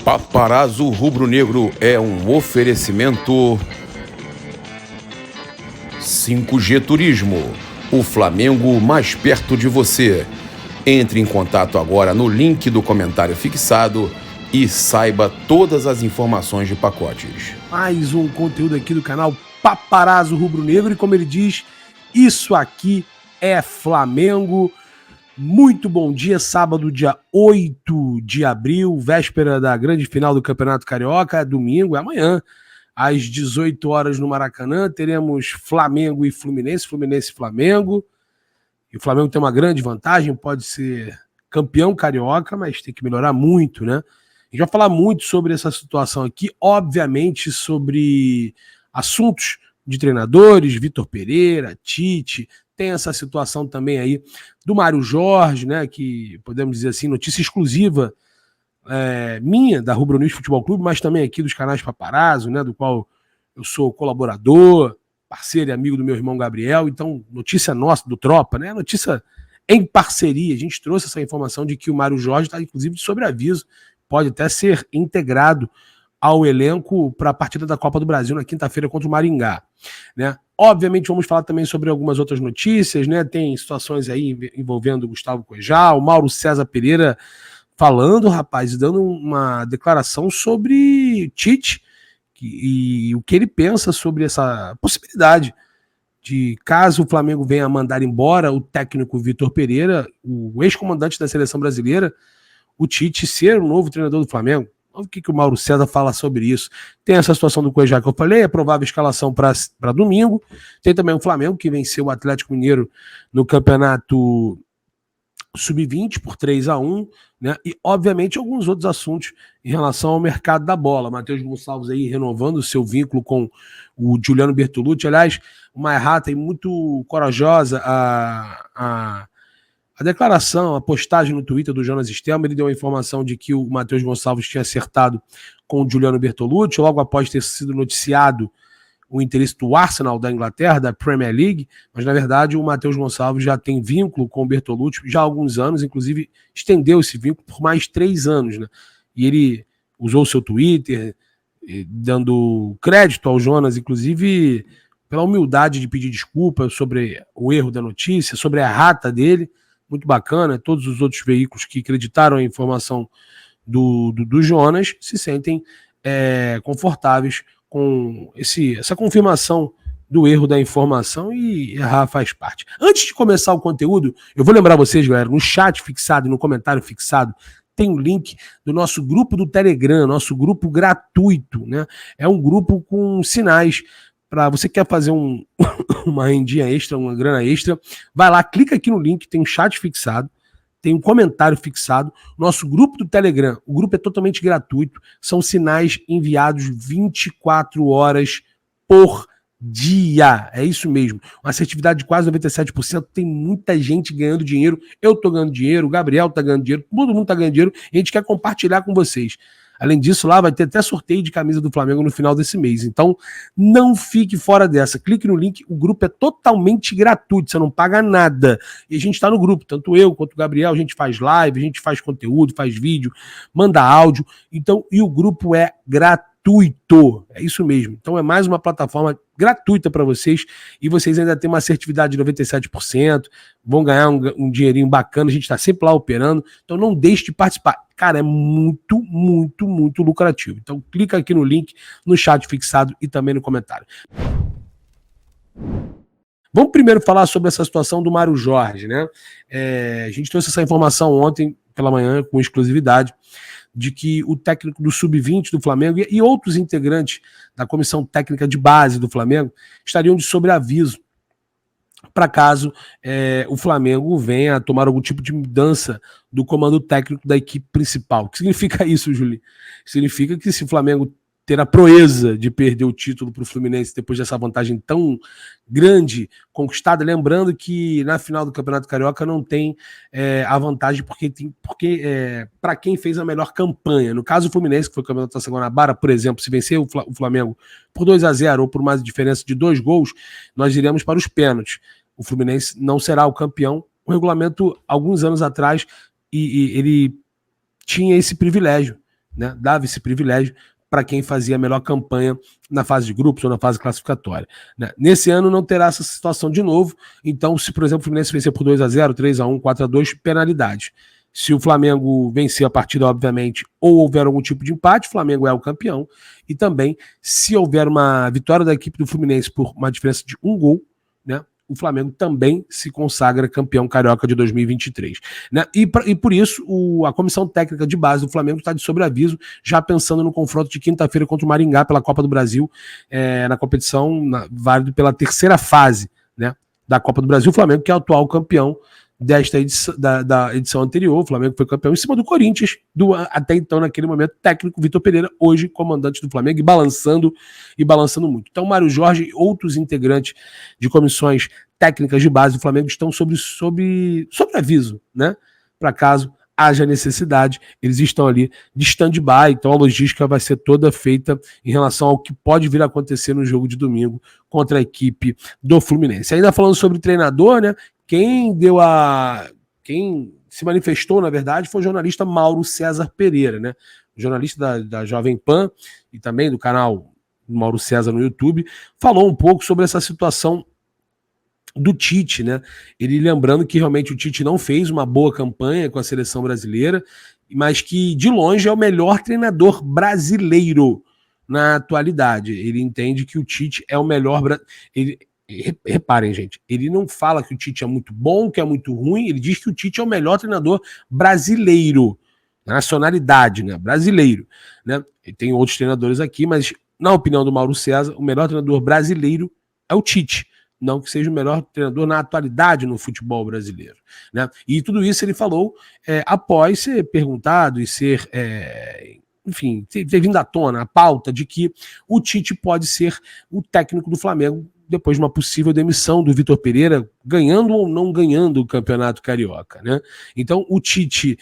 Paparazzo Rubro-Negro é um oferecimento 5G Turismo, o Flamengo mais perto de você. Entre em contato agora no link do comentário fixado e saiba todas as informações de pacotes. Mais um conteúdo aqui do canal Paparazzo Rubro-Negro e como ele diz, isso aqui é Flamengo. Muito bom dia, sábado, dia 8 de abril, véspera da grande final do Campeonato Carioca, domingo, é amanhã, às 18 horas no Maracanã, teremos Flamengo e Fluminense, Fluminense e Flamengo, e o Flamengo tem uma grande vantagem, pode ser campeão carioca, mas tem que melhorar muito, né? A gente vai falar muito sobre essa situação aqui, obviamente sobre assuntos de treinadores, Vitor Pereira, Tite, tem essa situação também aí do Mário Jorge, né, que podemos dizer assim, notícia exclusiva minha, da Rubro News Futebol Clube, mas também aqui dos canais Paparazzo, né, do qual eu sou colaborador, parceiro e amigo do meu irmão Gabriel, então notícia nossa, do Tropa, né, notícia em parceria, a gente trouxe essa informação de que o Mário Jorge está inclusive de sobreaviso, pode até ser integrado ao elenco para a partida da Copa do Brasil na quinta-feira contra o Maringá, né? Obviamente vamos falar também sobre algumas outras notícias, né? Tem situações aí envolvendo o Gustavo Coejá, o Mauro César Pereira falando, rapaz, dando uma declaração sobre Tite e o que ele pensa sobre essa possibilidade de, caso o Flamengo venha a mandar embora o técnico Vitor Pereira, o ex-comandante da seleção brasileira, o Tite ser o novo treinador do Flamengo. O que o Mauro César fala sobre isso? Tem essa situação do Cuejá que eu falei, a provável escalação para domingo. Tem também o Flamengo, que venceu o Atlético Mineiro no campeonato sub-20 por 3-1, né? E, obviamente, alguns outros assuntos em relação ao mercado da bola. Matheus Gonçalves aí renovando o seu vínculo com o Giuliano Bertolucci. Aliás, uma errata e muito corajosa a declaração, a postagem no Twitter do Jonas Stelma, ele deu a informação de que o Matheus Gonçalves tinha acertado com o Giuliano Bertolucci, logo após ter sido noticiado o interesse do Arsenal da Inglaterra, da Premier League, mas na verdade o Matheus Gonçalves já tem vínculo com o Bertolucci já há alguns anos, inclusive estendeu esse vínculo por mais 3 anos, né? E ele usou o seu Twitter, dando crédito ao Jonas, inclusive pela humildade de pedir desculpa sobre o erro da notícia, sobre a errata dele, muito bacana. Todos os outros veículos que acreditaram a informação do Jonas se sentem confortáveis com essa confirmação do erro da informação, e errar faz parte. Antes de começar o conteúdo, eu vou lembrar vocês, galera, no chat fixado e no comentário fixado tem o link do nosso grupo do Telegram, nosso grupo gratuito, né? É um grupo com sinais para você quer fazer uma rendinha extra, uma grana extra, vai lá, clica aqui no link, tem um chat fixado, tem um comentário fixado, nosso grupo do Telegram, o grupo é totalmente gratuito, são sinais enviados 24 horas por dia, é isso mesmo, uma assertividade de quase 97%, tem muita gente ganhando dinheiro, eu tô ganhando dinheiro, o Gabriel tá ganhando dinheiro, todo mundo tá ganhando dinheiro, e a gente quer compartilhar com vocês. Além disso, lá vai ter até sorteio de camisa do Flamengo no final desse mês. Então, não fique fora dessa. Clique no link, o grupo é totalmente gratuito, você não paga nada. E a gente está no grupo, tanto eu quanto o Gabriel, a gente faz live, a gente faz conteúdo, faz vídeo, manda áudio. Então, e o grupo é gratuito. É isso mesmo. Então, é mais uma plataforma gratuita para vocês, e vocês ainda têm uma assertividade de 97%, vão ganhar um dinheirinho bacana, a gente está sempre lá operando, então não deixe de participar. Cara, é muito, muito, muito lucrativo. Então clica aqui no link, no chat fixado e também no comentário. Vamos primeiro falar sobre essa situação do Mário Jorge, né? A gente trouxe essa informação ontem pela manhã com exclusividade, de que o técnico do Sub-20 do Flamengo e outros integrantes da comissão técnica de base do Flamengo estariam de sobreaviso para caso o Flamengo venha a tomar algum tipo de mudança do comando técnico da equipe principal. O que significa isso, Júlio? Significa que se o Flamengo ter a proeza de perder o título para o Fluminense depois dessa vantagem tão grande conquistada, lembrando que na final do Campeonato Carioca não tem a vantagem porque para quem fez a melhor campanha. No caso do Fluminense, que foi o campeão da Taça Guanabara, por exemplo, se vencer o Flamengo por 2-0 ou por mais diferença de 2 gols, nós iremos para os pênaltis. O Fluminense não será o campeão. O regulamento, alguns anos atrás, e ele tinha esse privilégio, né, dava esse privilégio para quem fazia a melhor campanha na fase de grupos ou na fase classificatória, né? Nesse ano não terá essa situação de novo, então se, por exemplo, o Fluminense vencer por 2-0, 3-1, 4-2, penalidade. Se o Flamengo vencer a partida, obviamente, ou houver algum tipo de empate, o Flamengo é o campeão. E também, se houver uma vitória da equipe do Fluminense por uma diferença de 1 gol, né, o Flamengo também se consagra campeão carioca de 2023. Né? E por isso, a comissão técnica de base do Flamengo está de sobreaviso, já pensando no confronto de quinta-feira contra o Maringá pela Copa do Brasil, na competição válida pela terceira fase, né, da Copa do Brasil. O Flamengo, que é o atual campeão desta edição, da edição anterior, o Flamengo foi campeão em cima do Corinthians, até então, naquele momento, técnico Vitor Pereira, hoje comandante do Flamengo, e balançando muito. Então, Mário Jorge e outros integrantes de comissões técnicas de base do Flamengo estão sob aviso, né? Para caso haja necessidade, eles estão ali de stand-by, então a logística vai ser toda feita em relação ao que pode vir a acontecer no jogo de domingo contra a equipe do Fluminense. Ainda falando sobre treinador, né? Quem se manifestou, na verdade, foi o jornalista Mauro César Pereira, né? Jornalista da Jovem Pan e também do canal Mauro César no YouTube, falou um pouco sobre essa situação do Tite, né? Ele lembrando que realmente o Tite não fez uma boa campanha com a seleção brasileira, mas que de longe é o melhor treinador brasileiro na atualidade. Ele entende que o Tite é o melhor. Reparem, gente, ele não fala que o Tite é muito bom, que é muito ruim, ele diz que o Tite é o melhor treinador brasileiro, nacionalidade, né? Brasileiro, né? E tem outros treinadores aqui, mas na opinião do Mauro César, o melhor treinador brasileiro é o Tite, não que seja o melhor treinador na atualidade no futebol brasileiro, né? E tudo isso ele falou após ser perguntado e ser, enfim, ter vindo à tona a pauta de que o Tite pode ser o técnico do Flamengo depois de uma possível demissão do Vitor Pereira, ganhando ou não ganhando o Campeonato Carioca, né? Então o Tite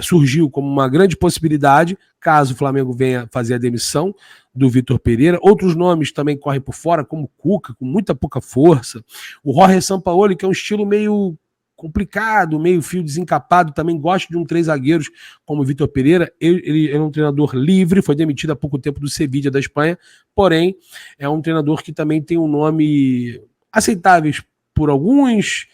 surgiu como uma grande possibilidade, caso o Flamengo venha fazer a demissão do Vitor Pereira. Outros nomes também correm por fora, como Cuca, com muita pouca força. O Jorge Sampaoli, que é um estilo meio complicado, meio fio desencapado, também gosta de 3 zagueiros como o Vitor Pereira. Ele é um treinador livre, foi demitido há pouco tempo do Sevilla da Espanha, porém é um treinador que também tem um nome aceitáveis por alguns,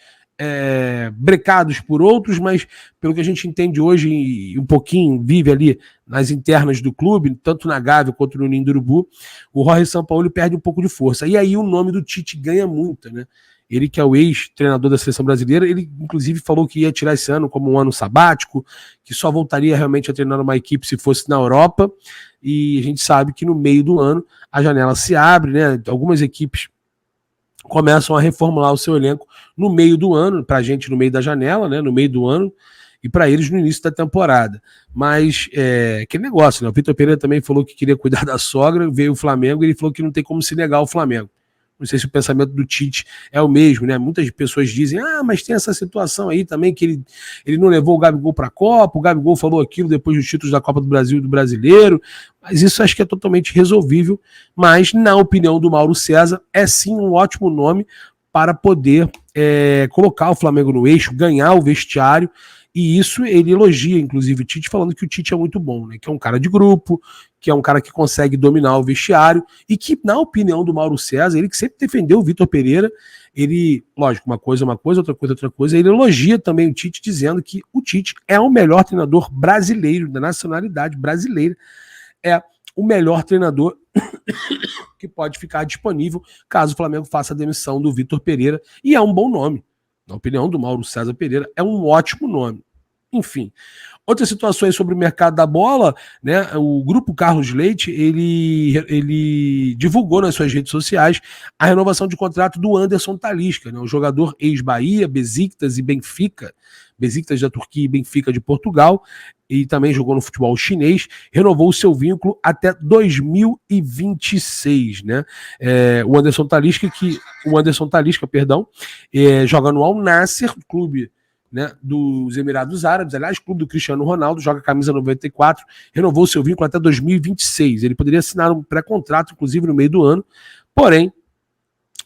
brecados por outros, mas pelo que a gente entende hoje e um pouquinho vive ali nas internas do clube, tanto na Gávea quanto no Ninho do Urubu, o Jorge Sampaoli perde um pouco de força. E aí o nome do Tite ganha muito, né? Ele que é o ex-treinador da seleção brasileira, ele inclusive falou que ia tirar esse ano como um ano sabático, que só voltaria realmente a treinar uma equipe se fosse na Europa, e a gente sabe que no meio do ano a janela se abre, né? Algumas equipes começam a reformular o seu elenco no meio do ano, pra gente no meio da janela, né? No meio do ano, e para eles no início da temporada. Mas aquele negócio, né? O Vitor Pereira também falou que queria cuidar da sogra, veio o Flamengo e ele falou que não tem como se negar o Flamengo. Não sei se o pensamento do Tite é o mesmo, né? Muitas pessoas dizem, mas tem essa situação aí também que ele não levou o Gabigol para a Copa, o Gabigol falou aquilo depois dos títulos da Copa do Brasil e do Brasileiro, mas isso acho que é totalmente resolvível, mas na opinião do Mauro César, é sim um ótimo nome para poder colocar o Flamengo no eixo, ganhar o vestiário, e isso ele elogia, inclusive, o Tite, falando que o Tite é muito bom, né? Que é um cara de grupo, que é um cara que consegue dominar o vestiário, e que, na opinião do Mauro César, ele que sempre defendeu o Vitor Pereira, ele, lógico, uma coisa, outra coisa, ele elogia também o Tite, dizendo que o Tite é o melhor treinador brasileiro, da nacionalidade brasileira, é o melhor treinador que pode ficar disponível caso o Flamengo faça a demissão do Vitor Pereira, e é um bom nome. Na opinião do Mauro César Pereira, é um ótimo nome. Enfim, outras situações sobre o mercado da bola, né? O grupo Carlos Leite, ele divulgou nas suas redes sociais a renovação de contrato do Anderson Talisca, né? O jogador ex-Bahia, Besiktas e Benfica, Besiktas da Turquia e Benfica de Portugal, e também jogou no futebol chinês, renovou o seu vínculo até 2026, né? O Anderson Talisca, joga no Al Nassr, clube, né, dos Emirados Árabes, aliás, clube do Cristiano Ronaldo, joga camisa 94, renovou seu vínculo até 2026. Ele poderia assinar um pré-contrato, inclusive, no meio do ano, porém,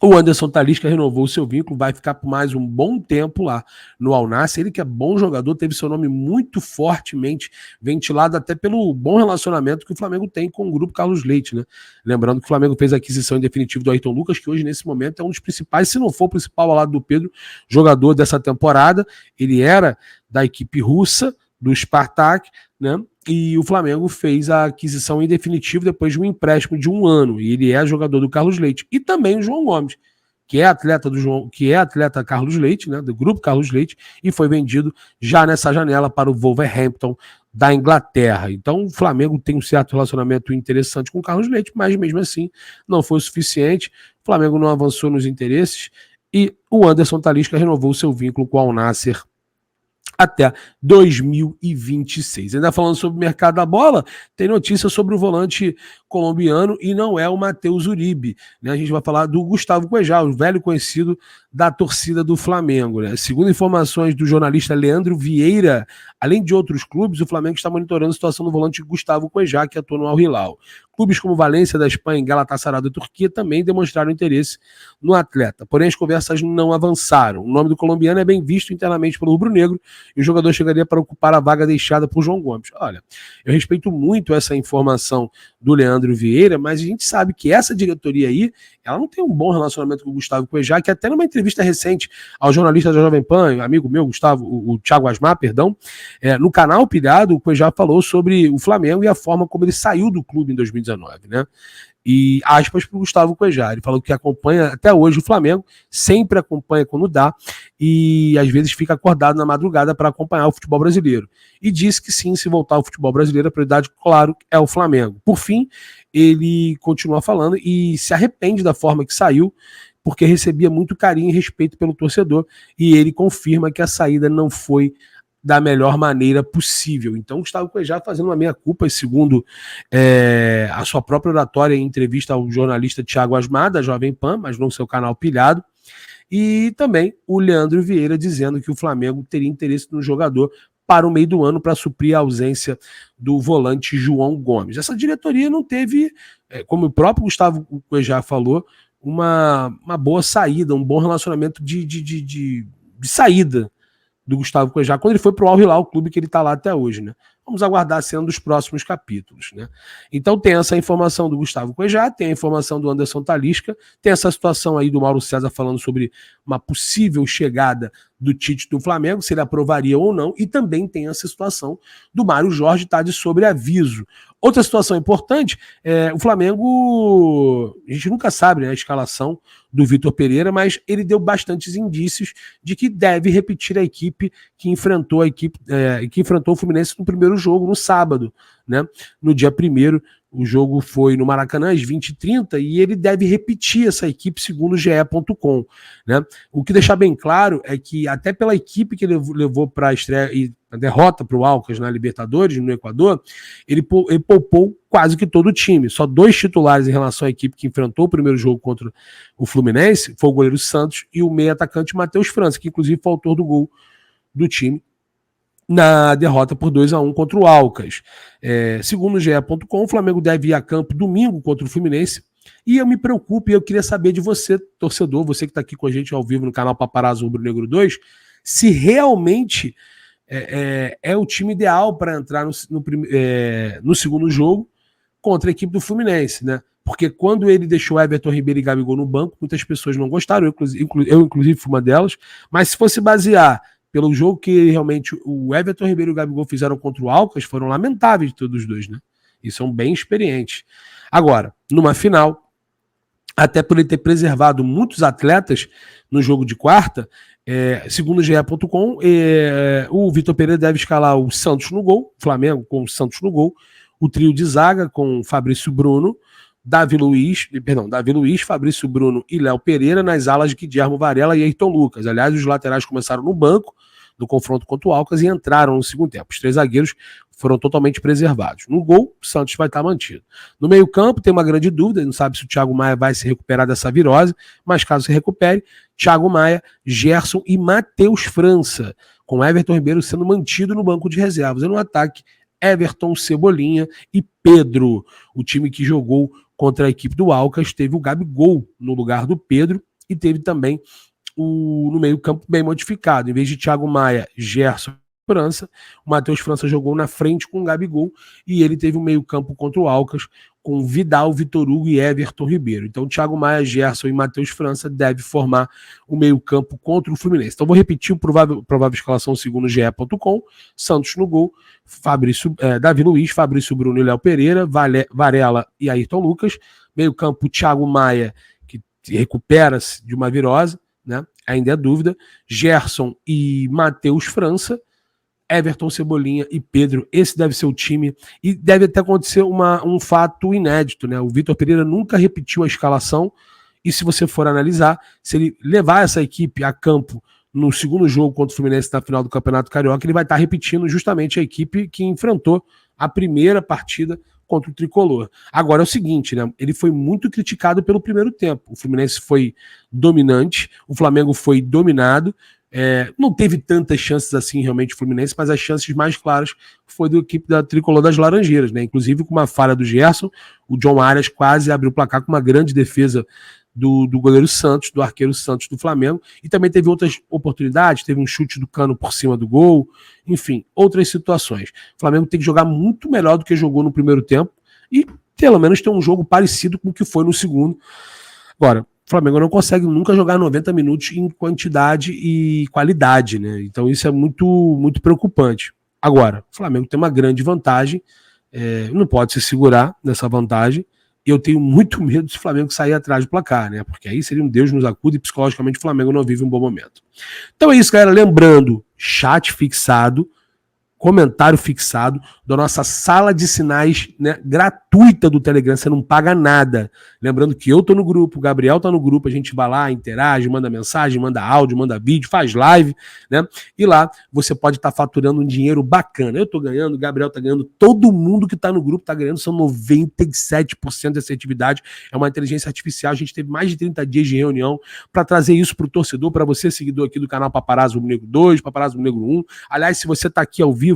O Anderson Talisca renovou o seu vínculo, vai ficar por mais um bom tempo lá no Al Nassr. Ele que é bom jogador, teve seu nome muito fortemente ventilado até pelo bom relacionamento que o Flamengo tem com o grupo Carlos Leite, né? Lembrando que o Flamengo fez a aquisição em definitivo do Ayrton Lucas, que hoje nesse momento é um dos principais, se não for o principal ao lado do Pedro, jogador dessa temporada. Ele era da equipe russa, do Spartak, né? E o Flamengo fez a aquisição em definitivo depois de um empréstimo de 1 ano. E ele é jogador do Carlos Leite. E também o João Gomes, que é atleta Carlos Leite, né, do grupo Carlos Leite, e foi vendido já nessa janela para o Wolverhampton da Inglaterra. Então o Flamengo tem um certo relacionamento interessante com o Carlos Leite, mas mesmo assim não foi o suficiente. O Flamengo não avançou nos interesses e o Anderson Talisca renovou seu vínculo com o Al Nassr até 2026. Ainda falando sobre o mercado da bola, tem notícia sobre o volante colombiano e não é o Matheus Uribe, né? A gente vai falar do Gustavo Cuejá, o velho conhecido da torcida do Flamengo, né? Segundo informações do jornalista Leandro Vieira, além de outros clubes, o Flamengo está monitorando a situação do volante Gustavo Cuejá, que atua no Al Hilal. Clubes como Valência da Espanha e Galatasaray da Turquia também demonstraram interesse no atleta, porém as conversas não avançaram. O nome do colombiano é bem visto internamente pelo rubro-negro e o jogador chegaria para ocupar a vaga deixada por João Gomes. Olha, eu respeito muito essa informação do Leandro Vieira, mas a gente sabe que essa diretoria aí, ela não tem um bom relacionamento com o Gustavo Cuejá, que até numa entrevista recente ao jornalista da Jovem Pan, amigo meu, Gustavo, o Thiago Asmar, perdão, no canal Pilhado, o Cuejá falou sobre o Flamengo e a forma como ele saiu do clube em 2019, né? E aspas para o Gustavo Cuejá, ele falou que acompanha até hoje o Flamengo, sempre acompanha quando dá e às vezes fica acordado na madrugada para acompanhar o futebol brasileiro. E disse que sim, se voltar ao futebol brasileiro, a prioridade, claro, é o Flamengo. Por fim, ele continua falando e se arrepende da forma que saiu, porque recebia muito carinho e respeito pelo torcedor, e ele confirma que a saída não foi da melhor maneira possível. Então, Gustavo Cuejá fazendo uma meia-culpa, segundo a sua própria oratória em entrevista ao jornalista Thiago Asmar, da Jovem Pan, mas no seu canal Pilhado, e também o Leandro Vieira dizendo que o Flamengo teria interesse no jogador para o meio do ano para suprir a ausência do volante João Gomes. Essa diretoria não teve, como o próprio Gustavo Cuejá falou, uma boa saída, um bom relacionamento de saída do Gustavo Cuejá, quando ele foi para o Al Hilal, o clube que ele está lá até hoje, né? Vamos aguardar sendo dos próximos capítulos, né? Então tem essa informação do Gustavo Cuejá, tem a informação do Anderson Talisca, tem essa situação aí do Mauro César falando sobre uma possível chegada do Tite do Flamengo, se ele aprovaria ou não, e também tem essa situação do Mário Jorge tá de sobreaviso. Outra situação importante, o Flamengo, a gente nunca sabe, né, a escalação do Vitor Pereira, mas ele deu bastantes indícios de que deve repetir a equipe que enfrentou o Fluminense no primeiro jogo, no sábado, né? No dia 1º, o jogo foi no Maracanã às 20h30 e ele deve repetir essa equipe segundo o GE.com, né? O que deixar bem claro é que até pela equipe que ele levou para a estreia e a derrota para o Alcas na Libertadores, no Equador, ele poupou quase que todo o time. Só 2 titulares em relação à equipe que enfrentou o primeiro jogo contra o Fluminense, foi o goleiro Santos e o meio atacante Matheus França, que inclusive foi autor do gol do time na derrota por 2-1 contra o Alcas. Segundo o GE.com, o Flamengo deve ir a campo domingo contra o Fluminense. E eu me preocupo e eu queria saber de você, torcedor, você que está aqui com a gente ao vivo no canal Paparazzo Rubro Negro 2, se realmente é o time ideal para entrar no segundo jogo contra a equipe do Fluminense, né? Porque quando ele deixou Everton Ribeiro e Gabigol no banco, muitas pessoas não gostaram, eu inclusive fui uma delas, mas se fosse basear pelo jogo que realmente o Everton Ribeiro e o Gabigol fizeram contra o Alcas, foram lamentáveis todos os dois, né? E são bem experientes. Agora, numa final, até por ele ter preservado muitos atletas no jogo de quarta, segundo o GE.com, o Vitor Pereira deve escalar o Santos no gol, Flamengo com o Santos no gol, o trio de zaga com Fabrício Bruno, Davi Luiz, Fabrício Bruno e Léo Pereira nas alas de Guilherme Varela e Ayrton Lucas. Aliás, os laterais começaram no banco do confronto contra o Alcas e entraram no segundo tempo. Os 3 zagueiros foram totalmente preservados. No gol, o Santos vai estar mantido. No meio-campo, tem uma grande dúvida, não sabe se o Thiago Maia vai se recuperar dessa virose, mas caso se recupere, Thiago Maia, Gerson e Matheus França, com Everton Ribeiro sendo mantido no banco de reservas. E no ataque, Everton, Cebolinha e Pedro. O time que jogou contra a equipe do Alcas teve o Gabigol no lugar do Pedro, e teve também no meio-campo bem modificado. Em vez de Thiago Maia, Gerson França, o Matheus França jogou na frente com o Gabigol e ele teve um meio-campo contra o Alcas com Vidal, Vitor Hugo e Everton Ribeiro. Então, Thiago Maia, Gerson e Matheus França deve formar o meio-campo contra o Fluminense. Então, vou repetir o provável escalação segundo o GE.com: Santos no gol, Davi Luiz, Fabrício Bruno e Léo Pereira, Varela e Ayrton Lucas. Meio-campo, Thiago Maia, que recupera-se de uma virose, né? Ainda é dúvida. Gerson e Matheus França. Everton, Cebolinha e Pedro. Esse deve ser o time. E deve até acontecer um fato inédito, né? O Vitor Pereira nunca repetiu a escalação. E se você for analisar, se ele levar essa equipe a campo no segundo jogo contra o Fluminense na final do Campeonato Carioca, ele vai estar repetindo justamente a equipe que enfrentou a primeira partida contra o Tricolor. Agora é o seguinte, né? Ele foi muito criticado pelo primeiro tempo. O Fluminense foi dominante, o Flamengo foi dominado. Não teve tantas chances assim realmente o Fluminense, mas as chances mais claras foi da equipe da Tricolor das Laranjeiras, né? Inclusive com uma falha do Gerson, o John Arias quase abriu o placar com uma grande defesa do goleiro Santos, do arqueiro Santos do Flamengo, e também teve outras oportunidades, teve um chute do Cano por cima do gol, enfim, outras situações. O Flamengo tem que jogar muito melhor do que jogou no primeiro tempo e pelo menos ter um jogo parecido com o que foi no segundo. Agora, o Flamengo não consegue nunca jogar 90 minutos em quantidade e qualidade, né? Então isso é muito, muito preocupante. Agora, o Flamengo tem uma grande vantagem, não pode se segurar nessa vantagem. Eu tenho muito medo se o Flamengo sair atrás do placar, né? Porque aí seria um Deus nos acuda e psicologicamente o Flamengo não vive um bom momento. Então é isso, galera. Lembrando, chat fixado, comentário fixado da nossa sala de sinais, né, gratuita do Telegram, você não paga nada. Lembrando que eu tô no grupo, o Gabriel tá no grupo, a gente vai lá, interage, manda mensagem, manda áudio, manda vídeo, faz live, né? E lá você pode estar faturando um dinheiro bacana. Eu tô ganhando, o Gabriel tá ganhando, todo mundo que tá no grupo tá ganhando, são 97% de assertividade. É uma inteligência artificial, a gente teve mais de 30 dias de reunião para trazer isso pro torcedor, para você, seguidor aqui do canal Paparazzo Rubro Negro 2, Paparazzo Rubro Negro 1. Aliás, se você tá aqui ao vivo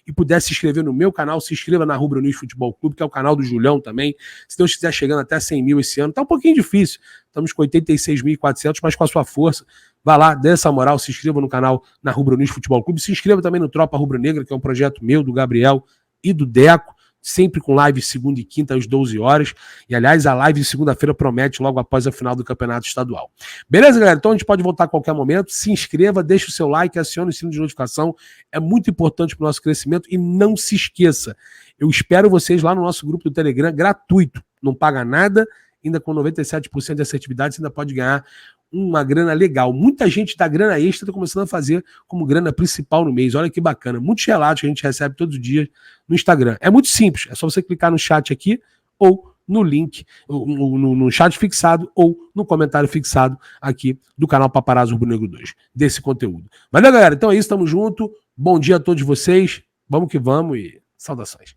e puder se inscrever no meu canal, se inscreva na Rubro News Futebol Clube, que é o canal do Julião também. Se Deus estiver chegando até 100 mil esse ano, tá um pouquinho difícil, estamos com 86.400, mas com a sua força, vá lá, dê essa moral, se inscreva no canal na Rubro News Futebol Clube, se inscreva também no Tropa Rubro Negra, que é um projeto meu, do Gabriel e do Deco, sempre com live segunda e quinta às 12 horas. E, aliás, a live de segunda-feira promete logo após a final do Campeonato Estadual. Beleza, galera? Então a gente pode voltar a qualquer momento. Se inscreva, deixe o seu like, acione o sino de notificação. É muito importante para o nosso crescimento. E não se esqueça, eu espero vocês lá no nosso grupo do Telegram, gratuito. Não paga nada, ainda com 97% de assertividade, você ainda pode ganhar uma grana legal. Muita gente da grana extra está começando a fazer como grana principal no mês. Olha que bacana. Muitos relatos que a gente recebe todos os dias no Instagram. É muito simples. É só você clicar no chat aqui ou no link, no chat fixado ou no comentário fixado aqui do canal Paparazzo Rubro Negro 2, desse conteúdo. Valeu, galera. Então é isso. Tamo junto. Bom dia a todos vocês. Vamos que vamos e saudações.